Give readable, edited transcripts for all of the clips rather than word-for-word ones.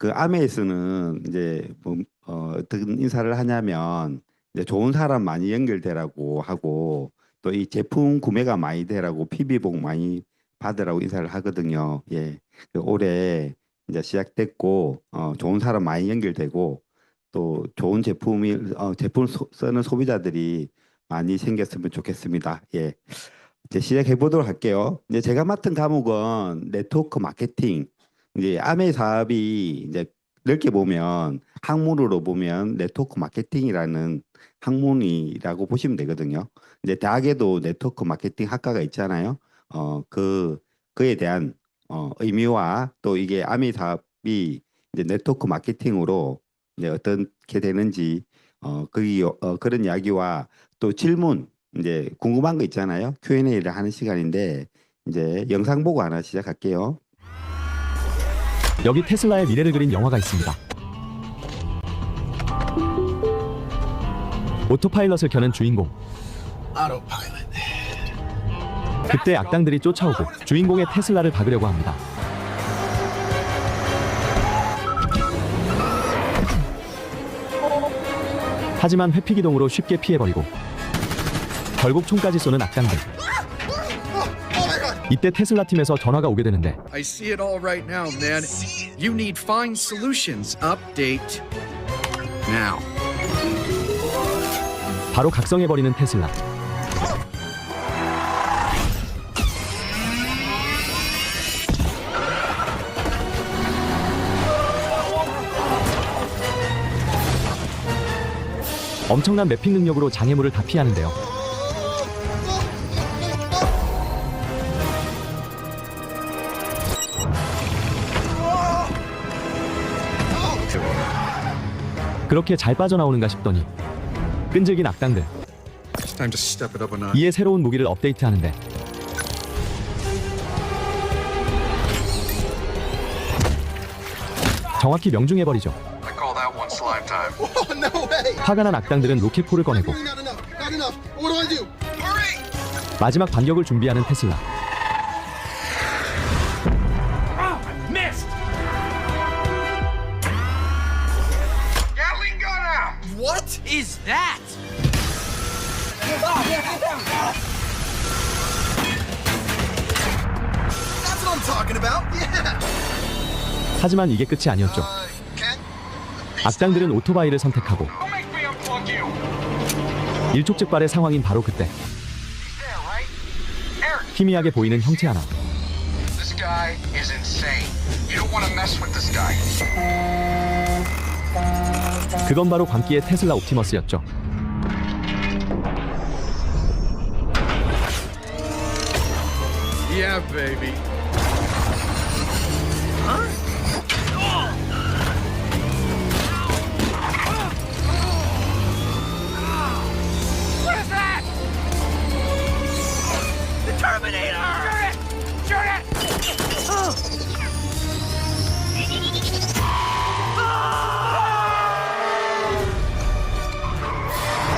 그 아메에서는 이제 뭐, 어떤 인사를 하냐면 이제 좋은 사람 많이 연결되라고 하고 또 이 제품 구매가 많이 되라고 PB복 많이 받으라고 인사를 하거든요. 예. 올해 이제 시작됐고 좋은 사람 많이 연결되고 또 좋은 제품 쓰는 소비자들이 많이 생겼으면 좋겠습니다. 예. 이제 시작해 보도록 할게요. 이제 제가 맡은 과목은 네트워크 마케팅. 이제 아메 사업이 이제 넓게 보면 학문으로 보면 네트워크 마케팅이라는 학문이라고 보시면 되거든요. 이제 대학에도 네트워크 마케팅 학과가 있잖아요. 그에 대한 의미와 또 이게 아메 사업이 이제 네트워크 마케팅으로 이제 어떻게 되는지 그런 이야기와 또 질문 이제 궁금한 거 있잖아요. Q&A를 하는 시간인데 이제 영상 보고 하나 시작할게요. 여기 테슬라의 미래를 그린 영화가 있습니다. 오토파일럿을 켜는 주인공. 그때 악당들이 쫓아오고 주인공의 테슬라를 박으려고 합니다. 하지만 회피기동으로 쉽게 피해버리고 결국 총까지 쏘는 악당들. 이때 테슬라 팀에서 전화가 오게 되는데 I see it all right now, man. You need Find Solutions. Update now. 바로 각성해버리는 테슬라. 엄청난 매핑 능력으로 장애물을 다 피하는데요. 그렇게 잘 빠져나오는가 싶더니 끈질긴 악당들. It's time to step it up a notch. 이에 새로운 무기를 업데이트하는데 정확히 명중해버리죠. I call that one slime time. Oh, no way! 화가 난 악당들은 로켓포를 꺼내고 Not enough. Not enough. What do I do? Hurry! 마지막 반격을 준비하는 테슬라. Gatling gun out! What? Is that? That's what I'm talking about. Yeah. 하지만 이게 끝이 아니었죠. Ken? 악당들은 오토바이를 선택하고 Don't make me unplug you. 일촉즉발의 상황인 바로 그때 There, right? Eric, 희미하게 보이는 형체 하나. this guy is insane. You don't want to mess with this guy. 그건 바로 광기의 테슬라 옵티머스였죠. Yeah, baby. What is that? The Terminator! Shoot it! Shoot it!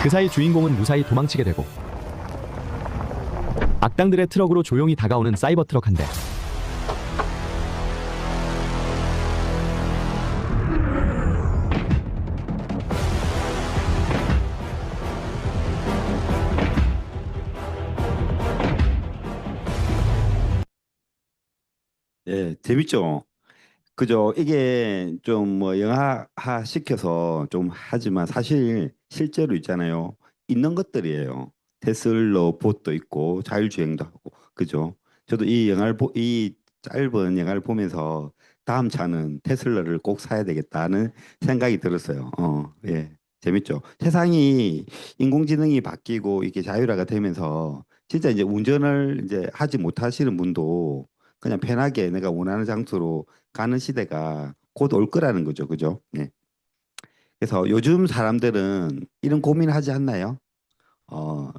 그 사이 주인공은 무사히 도망치게 되고 악당들의 트럭으로 조용히 다가오는 사이버 트럭 한 대. 예, 재밌죠. 그죠? 이게 좀 뭐 영화화 시켜서 좀 하지만 사실 실제로 있잖아요. 있는 것들이에요. 테슬라 봇도 있고 자율주행도 하고 그죠? 저도 이 짧은 영화를 보면서 다음 차는 테슬라를 꼭 사야 되겠다는 생각이 들었어요. 예, 재밌죠. 세상이 인공지능이 바뀌고 이게 자율화가 되면서 진짜 이제 운전을 이제 하지 못하시는 분도 그냥 편하게 내가 원하는 장소로 가는 시대가 곧 올 거라는 거죠. 그죠? 네. 그래서 요즘 사람들은 이런 고민을 하지 않나요? 어,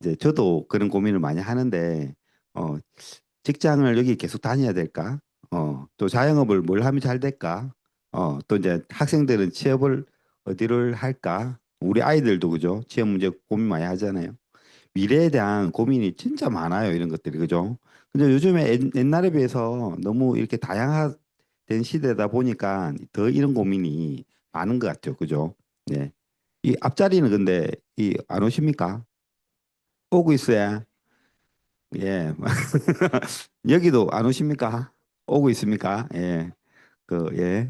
이제 저도 그런 고민을 많이 하는데, 직장을 여기 계속 다녀야 될까? 또 자영업을 뭘 하면 잘 될까? 또 이제 학생들은 취업을 어디를 할까? 우리 아이들도 그죠? 취업 문제 고민 많이 하잖아요. 미래에 대한 고민이 진짜 많아요. 이런 것들이 그죠? 근데 요즘에 옛날에 비해서 너무 이렇게 된 시대다 보니까 더 이런 고민이 많은 것 같죠. 그죠? 네. 이 앞자리는 근데 이 안 오십니까? 오고 있어요. 예. 여기도 안 오십니까? 오고 있습니까? 예. 예.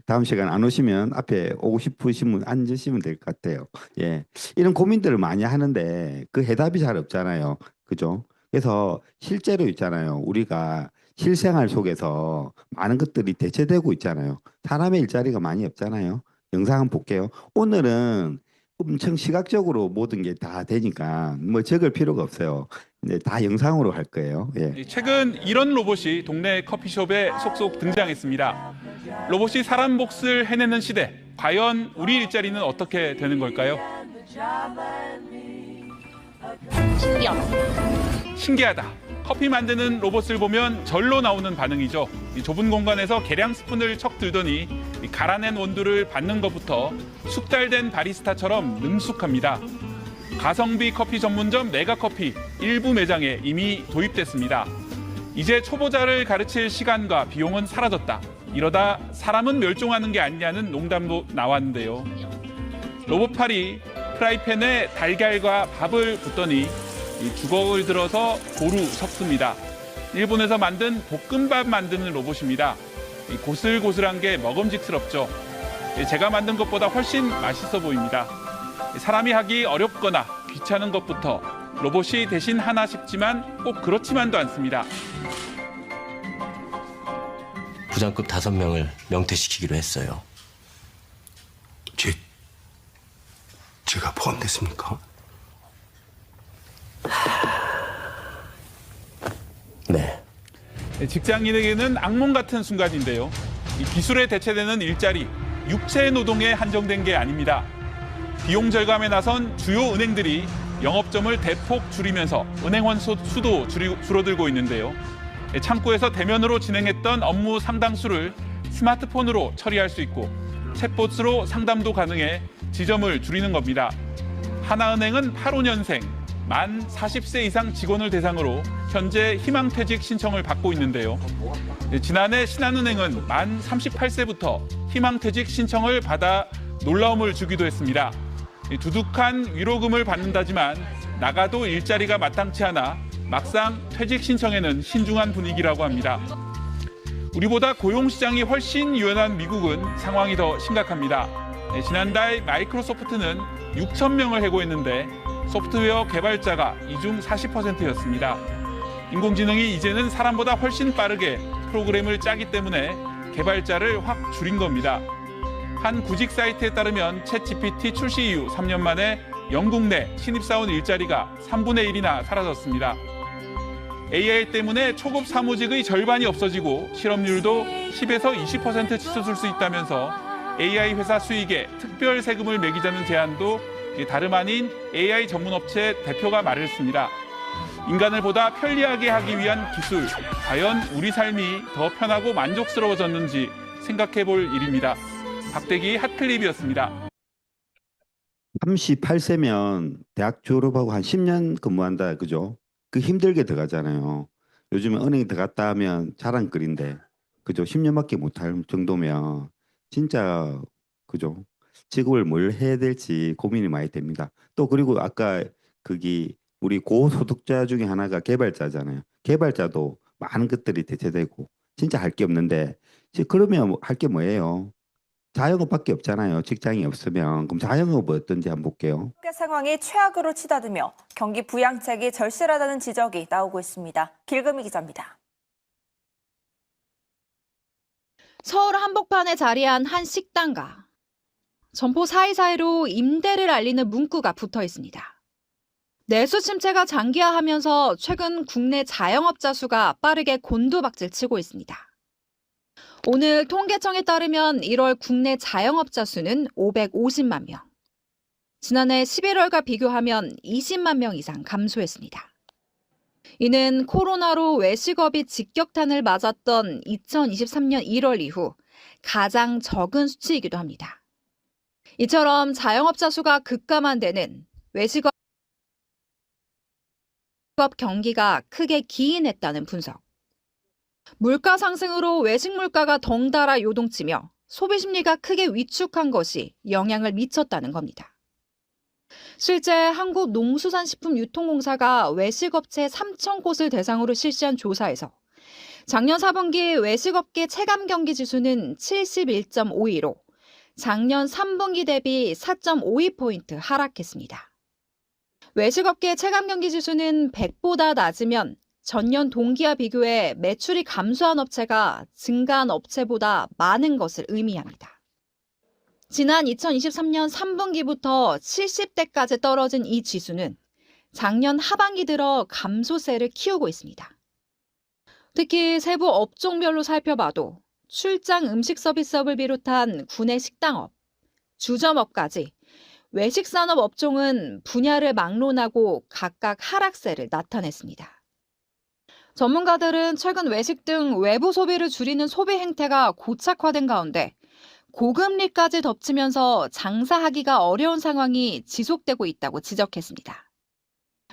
다음 시간 안 오시면 앞에 오고 싶으시면 앉으시면 될 것 같아요. 예. 이런 고민들을 많이 하는데 그 해답이 잘 없잖아요. 그죠? 그래서 실제로 있잖아요. 우리가 실생활 속에서 많은 것들이 대체되고 있잖아요. 사람의 일자리가 많이 없잖아요. 영상 한번 볼게요. 오늘은 엄청 시각적으로 모든 게 다 되니까 뭐 적을 필요가 없어요. 이제 다 영상으로 할 거예요. 예. 최근 이런 로봇이 동네 커피숍에 속속 등장했습니다. 로봇이 사람 몫을 해내는 시대. 과연 우리 일자리는 어떻게 되는 걸까요? 신기하다. 커피 만드는 로봇을 보면 절로 나오는 반응이죠. 이 좁은 공간에서 계량 스푼을 척 들더니 이 갈아낸 원두를 받는 것부터 숙달된 바리스타처럼 능숙합니다. 가성비 커피 전문점 메가커피 일부 매장에 이미 도입됐습니다. 이제 초보자를 가르칠 시간과 비용은 사라졌다. 이러다 사람은 멸종하는 게 아니냐는 농담도 나왔는데요. 로봇팔이 프라이팬에 달걀과 밥을 붓더니 이 주걱을 들어서 고루 섞습니다. 일본에서 만든 볶음밥 만드는 로봇입니다. 이 고슬고슬한 게 먹음직스럽죠. 제가 만든 것보다 훨씬 맛있어 보입니다. 사람이 하기 어렵거나 귀찮은 것부터 로봇이 대신 하나 싶지만 꼭 그렇지만도 않습니다. 부장급 5명을 명퇴시키기로 했어요. 제가 포함됐습니까? 네. 직장인에게는 악몽 같은 순간인데요. 이 기술에 대체되는 일자리, 육체 노동에 한정된 게 아닙니다. 비용 절감에 나선 주요 은행들이 영업점을 대폭 줄이면서 은행원 수도 줄어들고 있는데요. 창구에서 대면으로 진행했던 업무 상당수를 스마트폰으로 처리할 수 있고 챗봇으로 상담도 가능해 지점을 줄이는 겁니다. 하나은행은 85년생, 만 40세 이상 직원을 대상으로 현재 희망퇴직 신청을 받고 있는데요. 지난해 신한은행은 만 38세부터 희망퇴직 신청을 받아 놀라움을 주기도 했습니다. 두둑한 위로금을 받는다지만 나가도 일자리가 마땅치 않아 막상 퇴직 신청에는 신중한 분위기라고 합니다. 우리보다 고용시장이 훨씬 유연한 미국은 상황이 더 심각합니다. 지난달 마이크로소프트는 6천 명을 해고했는데 소프트웨어 개발자가 이 중 40%였습니다. 인공지능이 이제는 사람보다 훨씬 빠르게 프로그램을 짜기 때문에 개발자를 확 줄인 겁니다. 한 구직 사이트에 따르면 챗GPT 출시 이후 3년 만에 영국 내 신입사원 일자리가 3분의 1이나 사라졌습니다. AI 때문에 초급 사무직의 절반이 없어지고 실업률도 10에서 20% 치솟을 수 있다면서 AI 회사 수익에 특별 세금을 매기자는 제안도 다름 아닌 AI 전문업체 대표가 말을 했습니다. 인간을 보다 편리하게 하기 위한 기술, 과연 우리 삶이 더 편하고 만족스러워졌는지 생각해 볼 일입니다. 박대기 핫클립이었습니다. 38세면 대학 졸업하고 한 10년 근무한다. 그죠? 그 힘들게 들어가잖아요. 요즘에 은행에 들어갔다 하면 자랑거리인데, 그죠? 10년밖에 못할 정도면 진짜, 그죠? 직업을 뭘 해야 될지 고민이 많이 됩니다. 또 그리고 아까 거기 우리 고소득자 중에 하나가 개발자잖아요. 개발자도 많은 것들이 대체되고 진짜 할 게 없는데 그러면 할 게 뭐예요? 자영업밖에 없잖아요. 직장이 없으면. 그럼 자영업 어떤지 한번 볼게요. 상황이 최악으로 치닫으며 경기 부양책이 절실하다는 지적이 나오고 있습니다. 길금희 기자입니다. 서울 한복판에 자리한 한 식당가. 점포 사이사이로 임대를 알리는 문구가 붙어 있습니다. 내수 침체가 장기화하면서 최근 국내 자영업자 수가 빠르게 곤두박질치고 있습니다. 오늘 통계청에 따르면 1월 국내 자영업자 수는 550만 명. 지난해 11월과 비교하면 20만 명 이상 감소했습니다. 이는 코로나로 외식업이 직격탄을 맞았던 2023년 1월 이후 가장 적은 수치이기도 합니다. 이처럼 자영업자 수가 급감한 데는 외식업 경기가 크게 기인했다는 분석. 물가 상승으로 외식 물가가 덩달아 요동치며 소비 심리가 크게 위축한 것이 영향을 미쳤다는 겁니다. 실제 한국농수산식품유통공사가 외식업체 3,000곳을 대상으로 실시한 조사에서 작년 4분기 외식업계 체감경기지수는 71.52로 작년 3분기 대비 4.52포인트 하락했습니다. 외식업계 체감경기지수는 100보다 낮으면 전년 동기와 비교해 매출이 감소한 업체가 증가한 업체보다 많은 것을 의미합니다. 지난 2023년 3분기부터 70대까지 떨어진 이 지수는 작년 하반기 들어 감소세를 키우고 있습니다. 특히 세부 업종별로 살펴봐도 출장 음식 서비스업을 비롯한 구내 식당업, 주점업까지 외식 산업 업종은 분야를 막론하고 각각 하락세를 나타냈습니다. 전문가들은 최근 외식 등 외부 소비를 줄이는 소비 행태가 고착화된 가운데 고금리까지 덮치면서 장사하기가 어려운 상황이 지속되고 있다고 지적했습니다.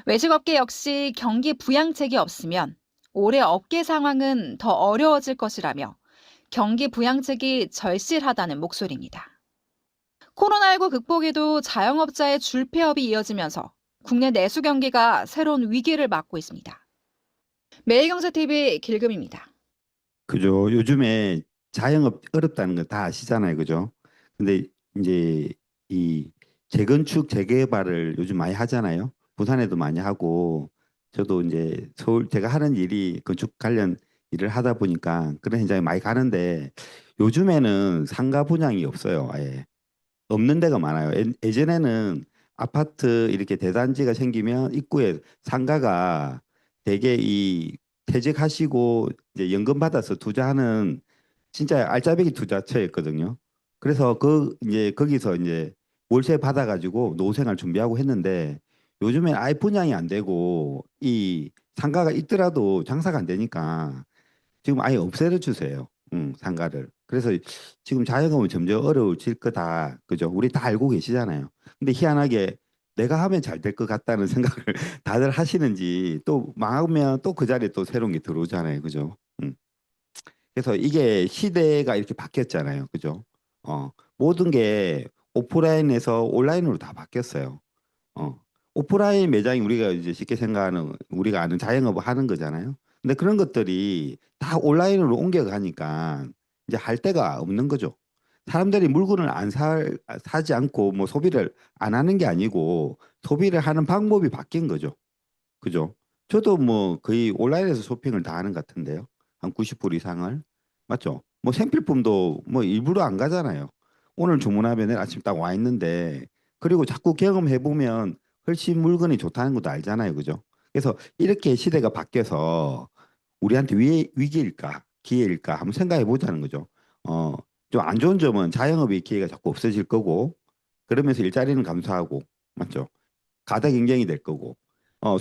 외식업계 역시 경기 부양책이 없으면 올해 업계 상황은 더 어려워질 것이라며 경기 부양책이 절실하다는 목소리입니다. 코로나19 극복에도 자영업자의 줄폐업이 이어지면서 국내 내수 경기가 새로운 위기를 맞고 있습니다. 매일경제TV 길금입니다. 그죠. 요즘에 자영업 어렵다는 거 다 아시잖아요. 그죠? 근데 이제 이 재건축 재개발을 요즘 많이 하잖아요. 부산에도 많이 하고 저도 이제 서울 제가 하는 일이 건축 관련 일을 하다 보니까 그런 현장에 많이 가는데 요즘에는 상가 분양이 없어요. 아예 없는 데가 많아요. 예전에는 아파트 이렇게 대단지가 생기면 입구에 상가가 되게 이 퇴직하시고 이제 연금 받아서 투자하는 진짜 알짜배기 투자처였거든요. 그래서 이제 거기서 이제 월세 받아가지고 노후생활 준비하고 했는데 요즘엔 아예 분양이 안 되고 이 상가가 있더라도 장사가 안 되니까 지금 아예 없애려 주세요. 상가를. 그래서 지금 자영업은 점점 어려워질 거다. 그죠? 우리 다 알고 계시잖아요. 근데 희한하게 내가 하면 잘 될 것 같다는 생각을 다들 하시는지 또 망하면 또 그 자리에 또 새로운 게 들어오잖아요. 그죠? 그래서 이게 시대가 이렇게 바뀌었잖아요. 그죠? 모든 게 오프라인에서 온라인으로 다 바뀌었어요. 오프라인 매장이 우리가 이제 쉽게 생각하는 우리가 아는 자영업을 하는 거잖아요. 근데 그런 것들이 다 온라인으로 옮겨가니까 이제 할 데가 없는 거죠. 사람들이 물건을 사지 않고 뭐 소비를 안 하는 게 아니고 소비를 하는 방법이 바뀐 거죠. 그죠? 저도 뭐 거의 온라인에서 쇼핑을 다 하는 것 같은데요. 한 90% 이상을. 맞죠? 뭐 생필품도 뭐 일부러 안 가잖아요. 오늘 주문하면 내일 아침 딱 와 있는데 그리고 자꾸 경험해 보면 훨씬 물건이 좋다는 것도 알잖아요. 그죠? 그래서 이렇게 시대가 바뀌어서 우리한테 위기일까 기회일까 한번 생각해 보자는 거죠. 좀 안 좋은 점은 자영업의 기회가 자꾸 없어질 거고 그러면서 일자리는 감소하고 맞죠? 가다 경쟁이 될 거고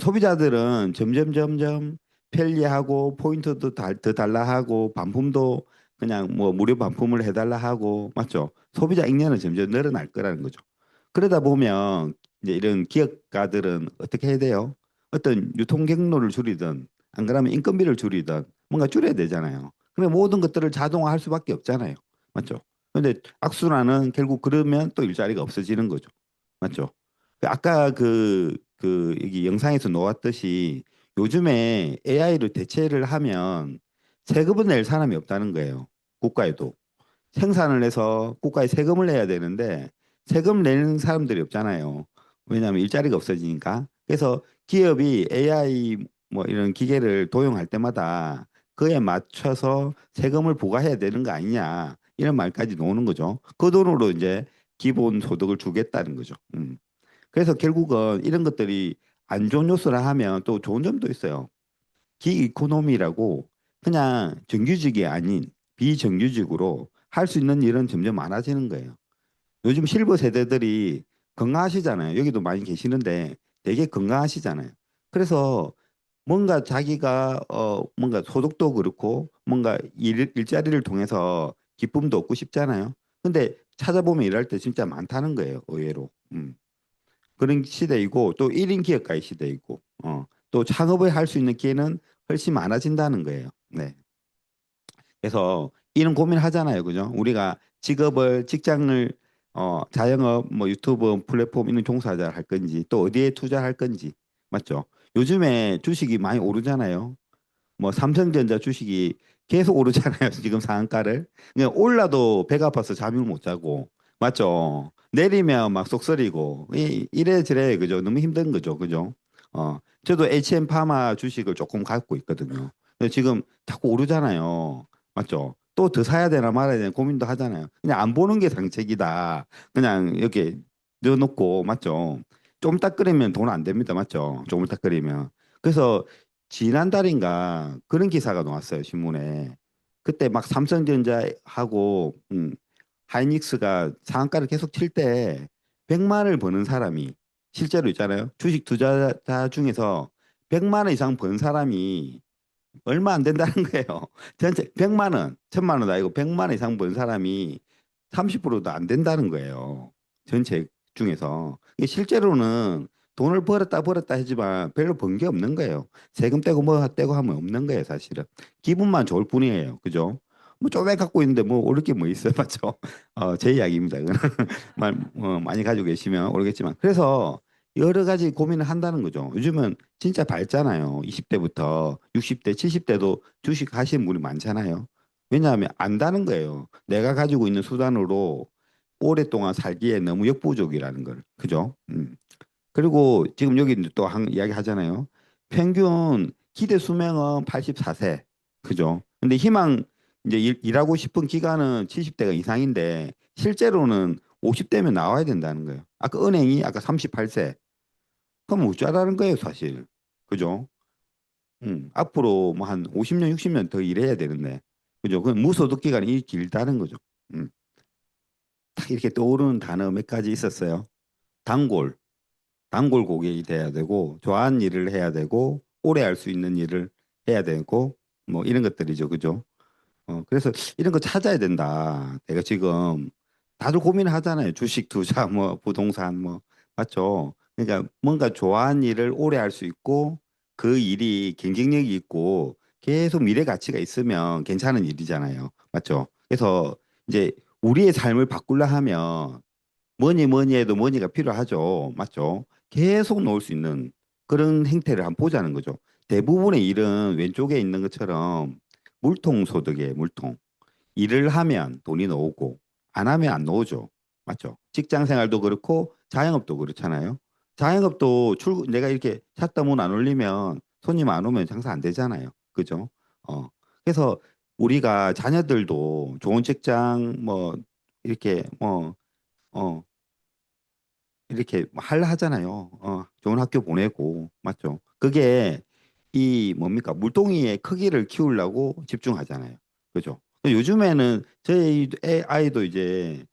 소비자들은 점점 편리하고 포인트도 더 달라 하고 반품도 그냥 뭐 무료 반품을 해달라 하고 맞죠? 소비자 익년은 점점 늘어날 거라는 거죠. 그러다 보면 이제 이런 기업가들은 어떻게 해야 돼요? 어떤 유통 경로를 줄이든 안 그러면 인건비를 줄이든 뭔가 줄여야 되잖아요. 근데 모든 것들을 자동화할 수밖에 없잖아요. 맞죠? 근데 악순환은 결국 그러면 또 일자리가 없어지는 거죠. 맞죠? 아까 여기 영상에서 놓았듯이 요즘에 AI로 대체를 하면 세금을 낼 사람이 없다는 거예요. 국가에도. 생산을 해서 국가에 세금을 내야 되는데 세금 내는 사람들이 없잖아요. 왜냐하면 일자리가 없어지니까. 그래서 기업이 AI 뭐 이런 기계를 도용할 때마다 그에 맞춰서 세금을 부과해야 되는 거 아니냐 이런 말까지 나오는 거죠. 그 돈으로 이제 기본 소득을 주겠다는 거죠. 그래서 결국은 이런 것들이 안 좋은 요소라 하면 또 좋은 점도 있어요. 기이코노미라고 그냥 정규직이 아닌 비정규직으로 할 수 있는 일은 점점 많아지는 거예요. 요즘 실버 세대들이 건강하시잖아요. 여기도 많이 계시는데 되게 건강하시잖아요. 그래서 뭔가 자기가 뭔가 소득도 그렇고 뭔가 일자리를 통해서 기쁨도 얻고 싶잖아요. 근데 찾아보면 일할 때 진짜 많다는 거예요. 의외로. 그런 시대이고 또 1인 기업가의 시대이고 또 창업을 할 수 있는 기회는 훨씬 많아진다는 거예요. 네. 그래서 이런 고민 하잖아요. 그죠? 우리가 직장을 자영업, 뭐 유튜브 플랫폼 이런 종사자 할 건지 또 어디에 투자할 건지 맞죠? 요즘에 주식이 많이 오르잖아요. 뭐 삼성전자 주식이 계속 오르잖아요. 지금 상한가를. 그냥 올라도 배가 아파서 잠을 못 자고 맞죠? 내리면 막 속쓰리고 이래저래 그죠? 너무 힘든 거죠. 그죠? 저도 HM파마 주식을 조금 갖고 있거든요. 근데 지금 자꾸 오르잖아요. 맞죠? 또 더 사야 되나 말아야 되나 고민도 하잖아요. 그냥 안 보는 게 상책이다. 그냥 이렇게 넣어놓고 맞죠? 좀 이따 끓이면 돈 안 됩니다. 맞죠? 조금 이따 끓이면. 그래서 지난달인가 그런 기사가 나왔어요. 신문에. 그때 막 삼성전자하고 하이닉스가 상한가를 계속 칠 때 100만을 버는 사람이 실제로 있잖아요. 주식 투자자 중에서 100만 원 이상 번 사람이 얼마 안 된다는 거예요. 전체 100만 원, 1000만 원 아니고 100만 원 이상 번 사람이 30%도 안 된다는 거예요. 전체 중에서. 이게 실제로는 돈을 벌었다 하지만 별로 번 게 없는 거예요. 세금 떼고 뭐 떼고 하면 없는 거예요, 사실은. 기분만 좋을 뿐이에요. 그죠? 뭐 쪼매 갖고 있는데 뭐 오를 게 뭐 있어요, 맞죠? 제 이야기입니다. 그거는. 많이 가지고 계시면 모르겠지만. 그래서 여러 가지 고민을 한다는 거죠. 요즘은 진짜 밝잖아요. 20대부터 60대, 70대도 주식 하시는 분이 많잖아요. 왜냐하면 안다는 거예요. 내가 가지고 있는 수단으로 오랫동안 살기에 너무 역부족이라는 걸. 그죠? 그리고 지금 여기 또 한 이야기 하잖아요. 평균 기대 수명은 84세. 그죠? 근데 희망 이제 일하고 싶은 기간은 70대가 이상인데 실제로는 50대면 나와야 된다는 거예요. 아까 은행이 아까 38세. 그럼 어쩌라는 거예요, 사실. 그죠? 앞으로 뭐 한 50년, 60년 더 일해야 되는데. 그죠? 그 무소득 기간이 길다는 거죠. 딱 이렇게 떠오르는 단어 몇 가지 있었어요. 단골. 단골 고객이 돼야 되고, 좋아하는 일을 해야 되고, 오래 할 수 있는 일을 해야 되고, 뭐 이런 것들이죠. 그죠? 그래서 이런 거 찾아야 된다. 내가 지금 다들 고민을 하잖아요. 주식 투자, 뭐 부동산, 뭐 맞죠? 그러니까 뭔가 좋아하는 일을 오래 할 수 있고 그 일이 경쟁력이 있고 계속 미래 가치가 있으면 괜찮은 일이잖아요. 맞죠? 그래서 이제 우리의 삶을 바꾸려 하면 뭐니 해도 머니가 필요하죠. 맞죠? 계속 놓을 수 있는 그런 행태를 한번 보자는 거죠. 대부분의 일은 왼쪽에 있는 것처럼 물통 소득이에요. 물통. 일을 하면 돈이 나오고 안 하면 안 나오죠. 맞죠? 직장 생활도 그렇고 자영업도 그렇잖아요. 자영업도 내가 이렇게 샷다 문 안 올리면 손님 안 오면 장사 안 되잖아요. 그죠? 그래서 우리가 자녀들도 좋은 직장 뭐 이렇게 이렇게 하려 하잖아요. 좋은 학교 보내고 맞죠? 그게 이 뭡니까 물동이의 크기를 키우려고 집중하잖아요. 그죠? 요즘에는 저희 아이도 이제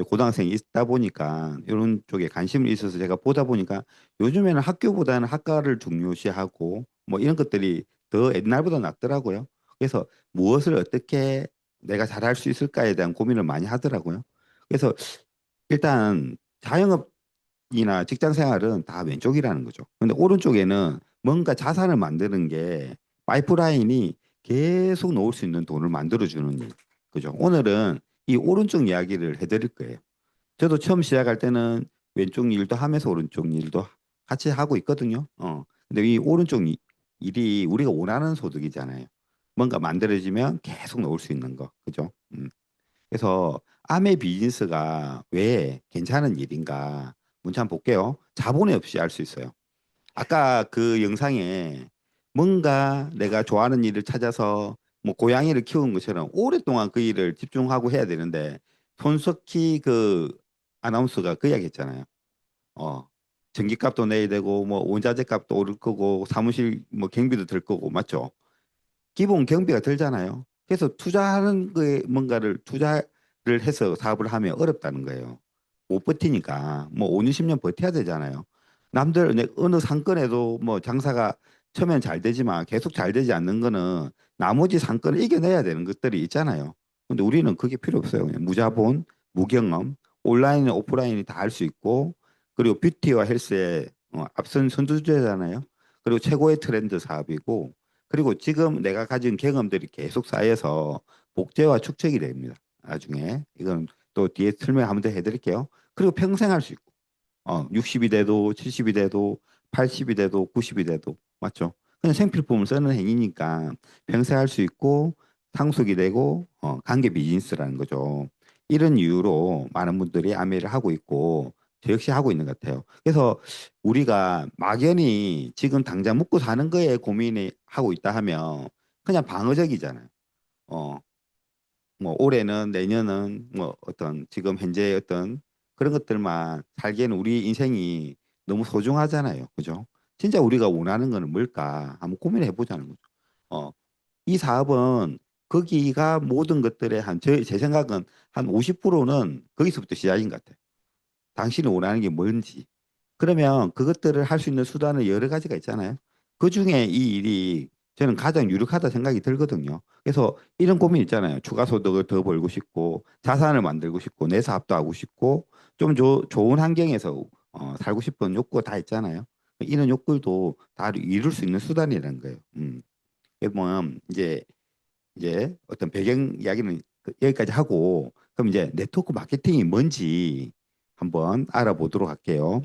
고등학생이 있다 보니까 이런 쪽에 관심이 있어서 제가 보다 보니까 요즘에는 학교보다는 학과를 중요시하고 뭐 이런 것들이 더 옛날보다 낫더라고요. 그래서 무엇을 어떻게 내가 잘할 수 있을까에 대한 고민을 많이 하더라고요. 그래서 일단 자영업이나 직장 생활은 다 왼쪽이라는 거죠. 근데 오른쪽에는 뭔가 자산을 만드는 게 파이프라인이 계속 놓을 수 있는 돈을 만들어주는 일. 그죠? 오늘은 이 오른쪽 이야기를 해드릴 거예요. 저도 처음 시작할 때는 왼쪽 일도 하면서 오른쪽 일도 같이 하고 있거든요. 근데 이 오른쪽 일이 우리가 원하는 소득이잖아요. 뭔가 만들어지면 계속 놓을 수 있는 거. 그죠? 그래서 아메 비즈니스가 왜 괜찮은 일인가 문자 한번 볼게요. 자본이 없이 알 수 있어요. 아까 그 영상에 뭔가 내가 좋아하는 일을 찾아서 뭐 고양이를 키우는 것처럼 오랫동안 그 일을 집중하고 해야 되는데 손석희 그 아나운서가 그 이야기 했잖아요. 전기값도 내야 되고 뭐 원자재 값도 오를 거고 사무실 뭐 경비도 들 거고 맞죠? 기본 경비가 들잖아요. 그래서 투자하는 거에 뭔가를 투자를 해서 사업을 하면 어렵다는 거예요. 못 버티니까 뭐 5년 10년 버텨야 되잖아요. 남들 어느 상권에도 뭐 장사가 처음엔 잘 되지만 계속 잘 되지 않는 거는 나머지 상권을 이겨내야 되는 것들이 있잖아요. 근데 우리는 그게 필요 없어요. 그냥 무자본, 무경험, 온라인, 오프라인이 다 할 수 있고 그리고 뷰티와 헬스에 앞선 선두주자잖아요. 그리고 최고의 트렌드 사업이고 그리고 지금 내가 가진 경험들이 계속 쌓여서 복제와 축적이 됩니다. 나중에 이건 또 뒤에 설명 한번 더 해드릴게요. 그리고 평생 할 수 있고 60이 돼도 70이 돼도 80이 돼도 90이 돼도 맞죠? 그냥 생필품을 쓰는 행위니까 평생 할 수 있고 상속이 되고 관계 비즈니스라는 거죠. 이런 이유로 많은 분들이 아메를 하고 있고 저 역시 하고 있는 것 같아요. 그래서 우리가 막연히 지금 당장 먹고 사는 거에 고민이 하고 있다 하면 그냥 방어적이잖아요. 뭐 올해는 내년은 뭐 어떤 지금 현재의 어떤 그런 것들만 살기에는 우리 인생이 너무 소중하잖아요. 그죠? 진짜 우리가 원하는 거는 뭘까? 한번 고민해 보자는 거죠. 이 사업은 거기가 모든 것들의 제 생각은 한 50%는 거기서부터 시작인 것 같아요. 당신이 원하는 게 뭔지. 그러면 그것들을 할 수 있는 수단은 여러 가지가 있잖아요. 그 중에 이 일이 저는 가장 유력하다 생각이 들거든요. 그래서 이런 고민 있잖아요. 추가 소득을 더 벌고 싶고 자산을 만들고 싶고 내 사업도 하고 싶고 좀 좋은 환경에서 살고 싶은 욕구가 다 있잖아요. 이런 욕구도 다 이룰 수 있는 수단이라는 거예요. 그러면 이제 어떤 배경 이야기는 여기까지 하고 그럼 이제 네트워크 마케팅이 뭔지 한번 알아보도록 할게요.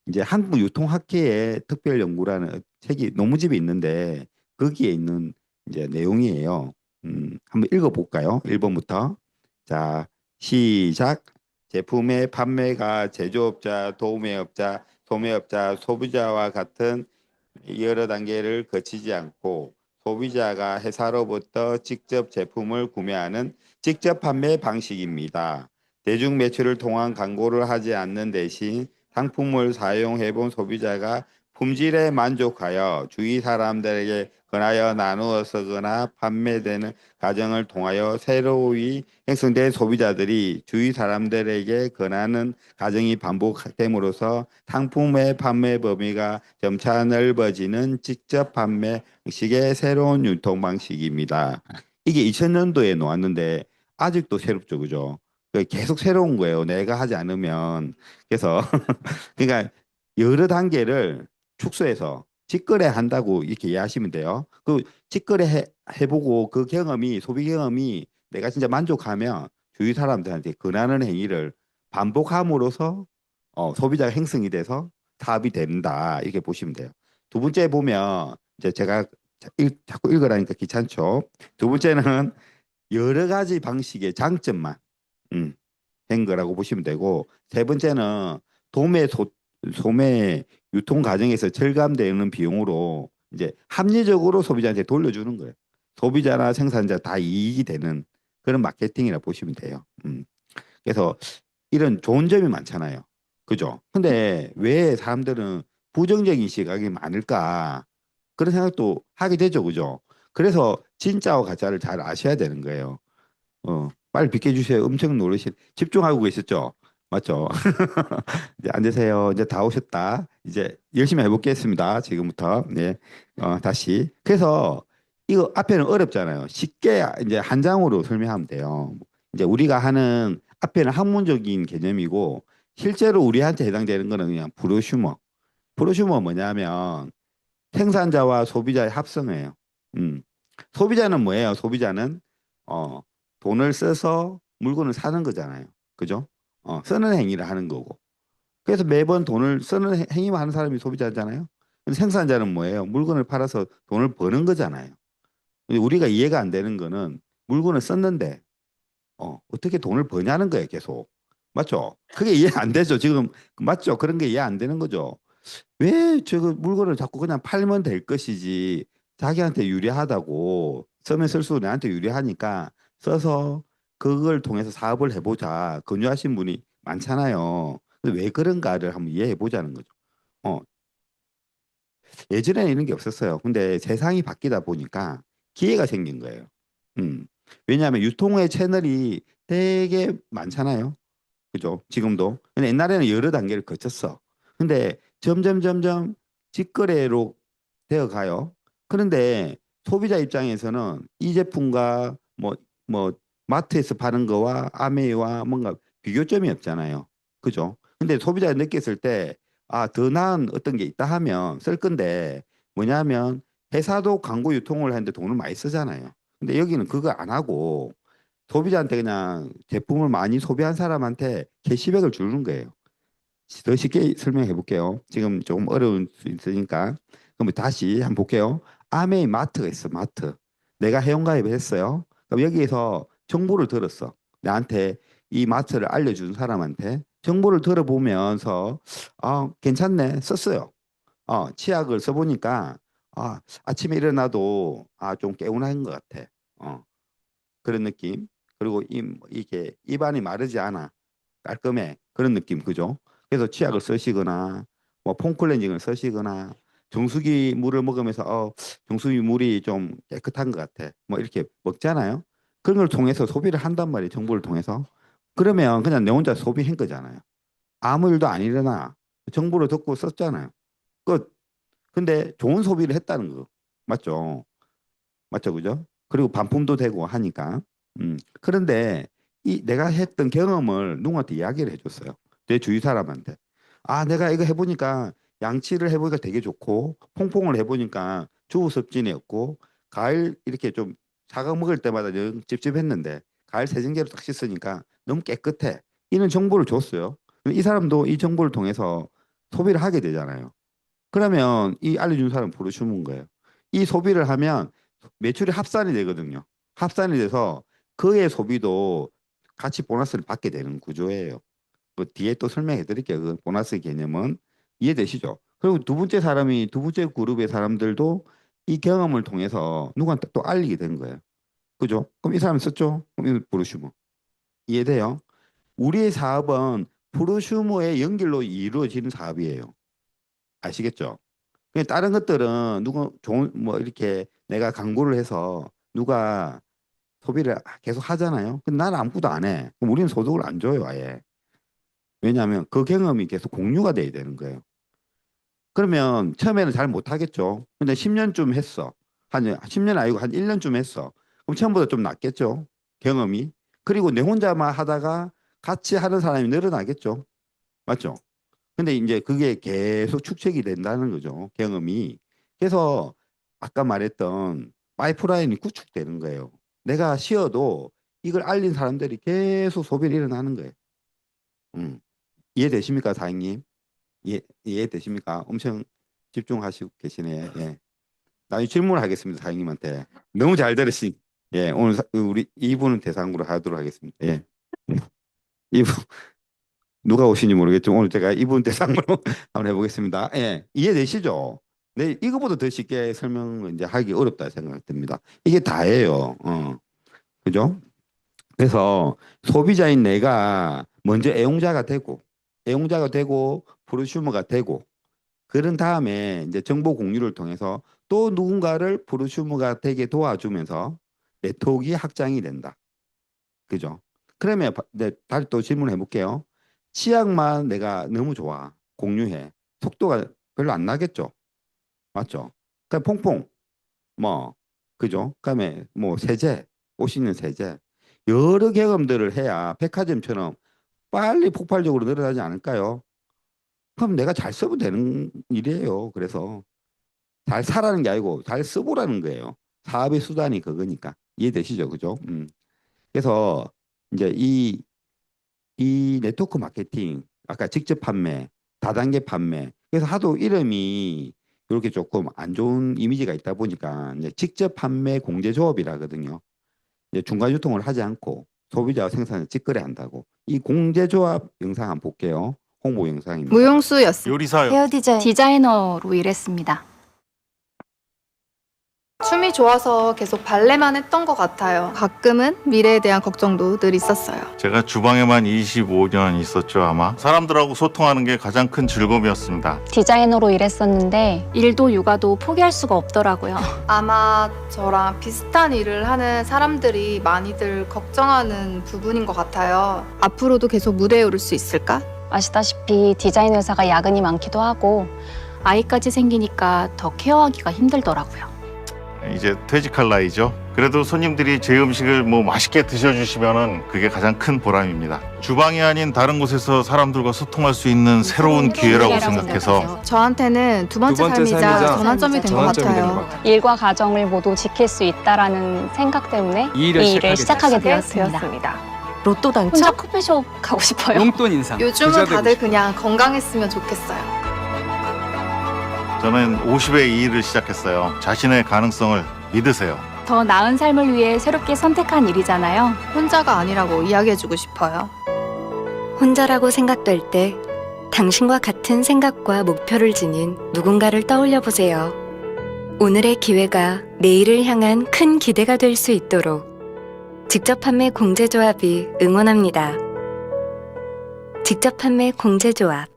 이제 한국유통학회의 특별연구라는 책이 논문집이 있는데 거기에 있는 이제 내용이에요. 한번 읽어볼까요? 1번부터. 자, 시작. 제품의 판매가 제조업자, 도매업자, 소매업자, 소비자와 같은 여러 단계를 거치지 않고 소비자가 회사로부터 직접 제품을 구매하는 직접 판매 방식입니다. 대중 매출을 통한 광고를 하지 않는 대신 상품을 사용해본 소비자가 품질에 만족하여 주위 사람들에게 권하여 나누어 쓰거나 판매되는 과정을 통하여 새로이 형성된 소비자들이 주위 사람들에게 권하는 과정이 반복됨으로써 상품의 판매 범위가 점차 넓어지는 직접 판매 방식의 새로운 유통 방식입니다. 이게 2000년도에 나왔는데 아직도 새롭죠, 그죠? 계속 새로운 거예요. 내가 하지 않으면. 그래서 그러니까 여러 단계를 축소해서 직거래 한다고 이렇게 이해하시면 돼요. 그 직거래 해보고 그 경험이 소비 경험이 내가 진짜 만족하면 주위 사람들한테 권하는 행위를 반복함으로써 소비자가 형성이 돼서 사업이 된다 이렇게 보시면 돼요. 두 번째 보면 이제 제가 자꾸 읽으라니까 귀찮죠. 두 번째는 여러 가지 방식의 장점만 된 거라고 보시면 되고 세 번째는 소매 유통 과정에서 절감되는 비용으로 이제 합리적으로 소비자한테 돌려주는 거예요. 소비자나 생산자 다 이익이 되는 그런 마케팅이라 보시면 돼요. 그래서 이런 좋은 점이 많잖아요. 그죠? 근데 왜 사람들은 부정적인 시각이 많을까? 그런 생각도 하게 되죠. 그죠? 그래서 진짜와 가짜를 잘 아셔야 되는 거예요. 빨리 비켜주세요. 엄청 집중하고 계셨죠? 맞죠? 이제 앉으세요. 이제 다 오셨다. 이제 열심히 해보겠습니다. 지금부터. 네. 다시. 그래서 이거 앞에는 어렵잖아요. 쉽게 이제 한 장으로 설명하면 돼요. 이제 우리가 하는 앞에는 학문적인 개념이고 실제로 우리한테 해당되는 거는 그냥 브로슈머. 브로슈머 뭐냐면 생산자와 소비자의 합성이에요. 소비자는 뭐예요? 소비자는 돈을 써서 물건을 사는 거잖아요. 그죠? 쓰는 행위를 하는 거고. 그래서 매번 돈을 쓰는 행위만 하는 사람이 소비자잖아요. 근데 생산자는 뭐예요? 물건을 팔아서 돈을 버는 거잖아요. 근데 우리가 이해가 안 되는 거는 물건을 썼는데 어떻게 돈을 버냐는 거예요, 계속. 맞죠? 그게 이해 안 되죠. 지금 맞죠? 그런 게 이해 안 되는 거죠. 왜 저거 물건을 자꾸 그냥 팔면 될 것이지 자기한테 유리하다고 쓰면 쓸수록 나한테 유리하니까 써서 그걸 통해서 사업을 해보자 권유하신 분이 많잖아요. 근데 왜 그런가를 한번 이해해 보자는 거죠. 예전에는 이런 게 없었어요. 근데 세상이 바뀌다 보니까 기회가 생긴 거예요. 왜냐하면 유통의 채널이 되게 많잖아요. 그죠? 지금도. 근데 옛날에는 여러 단계를 거쳤어. 근데 점점 직거래로 되어 가요. 그런데 소비자 입장에서는 이 제품과 뭐 마트에서 파는 거와 아메이와 뭔가 비교점이 없잖아요. 그죠? 근데 소비자가 느꼈을 때 더 나은 어떤 게 있다 하면 쓸 건데 뭐냐면 회사도 광고 유통을 하는데 돈을 많이 쓰잖아요. 근데 여기는 그거 안 하고 소비자한테 그냥 제품을 많이 소비한 사람한테 캐시백을 주는 거예요. 더 쉽게 설명해 볼게요. 지금 조금 어려울 수 있으니까. 그럼 다시 한번 볼게요. 아메이 마트가 있어. 마트. 내가 회원가입을 했어요. 그럼 여기에서 정보를 들었어. 나한테 이 마트를 알려준 사람한테 정보를 들어보면서 괜찮네 썼어요. 치약을 써보니까 아침에 일어나도 좀 개운한 것 같아. 그런 느낌. 그리고 이게 입안이 마르지 않아. 깔끔해. 그런 느낌. 그죠? 그래서 치약을 쓰시거나 뭐 폼클렌징을 쓰시거나 정수기 물을 먹으면서 정수기 물이 좀 깨끗한 것 같아. 뭐 이렇게 먹잖아요. 그런 걸 통해서 소비를 한단 말이에요. 정보를 통해서. 그러면 그냥 내 혼자 소비한 거잖아요. 아무 일도 안 일어나. 정보를 듣고 썼잖아요. 끝. 근데 좋은 소비를 했다는 거. 맞죠? 맞죠? 그죠? 그리고 반품도 되고 하니까. 그런데 내가 했던 경험을 누구한테 이야기를 해줬어요. 내 주위 사람한테. 내가 이거 해보니까 양치를 해보니까 되게 좋고 퐁퐁을 해보니까 주부섭진이었고 가을 이렇게 좀 사과 먹을 때마다 영 찝찝했는데 가을 세정제로 딱 씻으니까 너무 깨끗해. 이런 정보를 줬어요. 이 사람도 이 정보를 통해서 소비를 하게 되잖아요. 그러면 이 알려준 사람 부르시는 거예요. 이 소비를 하면 매출이 합산이 되거든요. 합산이 돼서 그의 소비도 같이 보너스를 받게 되는 구조예요. 그 뒤에 또 설명해 드릴게요. 그 보너스 개념은 이해되시죠? 그리고 두 번째 그룹의 사람들도 이 경험을 통해서 누구한테 또 알리게 된 거예요. 그죠? 그럼 이 사람 썼죠? 그럼 이 프로슈머. 이해돼요? 우리의 사업은 프로슈머의 연결로 이루어지는 사업이에요. 아시겠죠? 그냥 다른 것들은 누가 좋은 뭐 이렇게 내가 광고를 해서 누가 소비를 계속 하잖아요. 근데 나는 아무것도 안 해. 그럼 우리는 소득을 안 줘요, 아예. 왜냐하면 그 경험이 계속 공유가 돼야 되는 거예요. 그러면 처음에는 잘 못하겠죠. 근데 10년쯤 했어. 한 10년 아니고 한 1년쯤 했어. 그럼 처음보다 좀 낫겠죠. 경험이. 그리고 내 혼자만 하다가 같이 하는 사람이 늘어나겠죠. 맞죠? 근데 이제 그게 계속 축적이 된다는 거죠. 경험이. 그래서 아까 말했던 파이프라인이 구축되는 거예요. 내가 쉬어도 이걸 알린 사람들이 계속 소비를 일어나는 거예요. 이해되십니까, 사장님? 이해되십니까? 엄청 집중하시고 계시네. 예. 나중에 질문을 하겠습니다, 사장님한테. 너무 잘 들으시. 예, 오늘 우리 이분은 대상으로 하도록 하겠습니다. 예. 이분 누가 오신지 모르겠지만 오늘 제가 이분 대상으로 한번 해보겠습니다. 예, 이해되시죠? 네, 이거보다 더 쉽게 설명을 이제 하기 어렵다 생각됩니다. 이게 다예요. 그죠? 그래서 소비자인 내가 먼저 애용자가 되고 프로슈머가 되고 그런 다음에 이제 정보 공유를 통해서 또 누군가를 프로슈머가 되게 도와주면서 네트워크가 확장이 된다. 그죠? 그러면 다시 또 질문해 볼게요. 치약만 내가 너무 좋아. 공유해. 속도가 별로 안 나겠죠? 맞죠? 그럼 퐁퐁. 뭐, 그죠? 그다음에 뭐 세제, 옷 씻는 세제. 여러 경험들을 해야 백화점처럼 빨리 폭발적으로 늘어나지 않을까요? 그럼 내가 잘 쓰면 되는 일이에요. 그래서 잘 사라는 게 아니고 잘 써보라는 거예요. 사업의 수단이 그거니까. 이해되시죠? 그죠? 그래서 이제 이 네트워크 마케팅, 아까 직접 판매, 다단계 판매. 그래서 하도 이름이 이렇게 조금 안 좋은 이미지가 있다 보니까 이제 직접 판매 공제조합이라거든요. 이제 중간 유통을 하지 않고 소비자와 생산을 직거래 한다고. 이 공제조합 영상 한번 볼게요. 홍보 영상입니다. 무용수였습니다. 요리사요. 헤어 디자이너로 일했습니다. 춤이 좋아서 계속 발레만 했던 것 같아요. 가끔은 미래에 대한 걱정도 늘 있었어요. 제가 주방에만 25년 있었죠, 아마. 사람들하고 소통하는 게 가장 큰 즐거움이었습니다. 디자이너로 일했었는데 일도 육아도 포기할 수가 없더라고요. 아마 저랑 비슷한 일을 하는 사람들이 많이들 걱정하는 부분인 것 같아요. 앞으로도 계속 무대에 오를 수 있을까? 아시다시피 디자인 회사가 야근이 많기도 하고 아이까지 생기니까 더 케어하기가 힘들더라고요. 이제 퇴직할 나이죠. 그래도 손님들이 제 음식을 뭐 맛있게 드셔주시면은 그게 가장 큰 보람입니다. 주방이 아닌 다른 곳에서 사람들과 소통할 수 있는 새로운 기회라고 생각해서 저한테는 두 번째 삶이자 전환점이 된 것 같아요. 일과 가정을 모두 지킬 수 있다라는 생각 때문에 이 일을 시작하게 되었습니다. 로또 당첨? 혼자 커피숍 가고 싶어요. 용돈 인상. 요즘은 다들 그냥 건강했으면 좋겠어요. 저는 50에 이 일을 시작했어요. 자신의 가능성을 믿으세요. 더 나은 삶을 위해 새롭게 선택한 일이잖아요. 혼자가 아니라고 이야기해주고 싶어요. 혼자라고 생각될 때 당신과 같은 생각과 목표를 지닌 누군가를 떠올려 보세요. 오늘의 기회가 내일을 향한 큰 기대가 될 수 있도록 직접 판매 공제조합이 응원합니다. 직접 판매 공제조합.